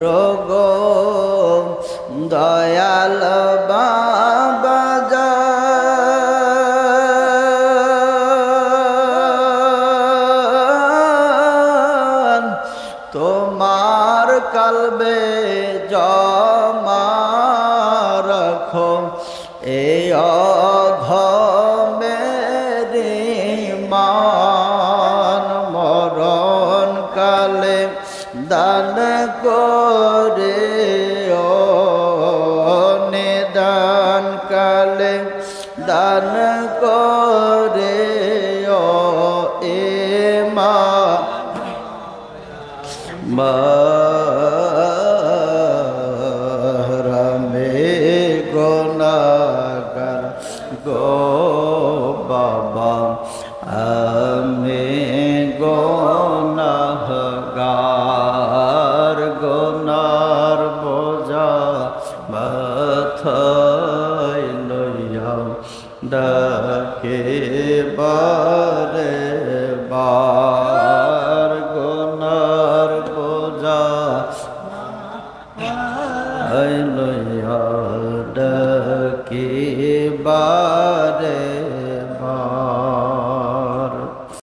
রোগো দয়াল বাবা জান তোমার কলবে জমা রাখো এই অধমের মান মরণ কালে দান করে ও নিদান কালে দান করে ও এ মারমে গুনাহগার গো বাবা আমি গুনাহগার গুনার বোঝা মাথায় লইয়া ডাকে বারে বার গুনার বোঝা লইয়া ডাকে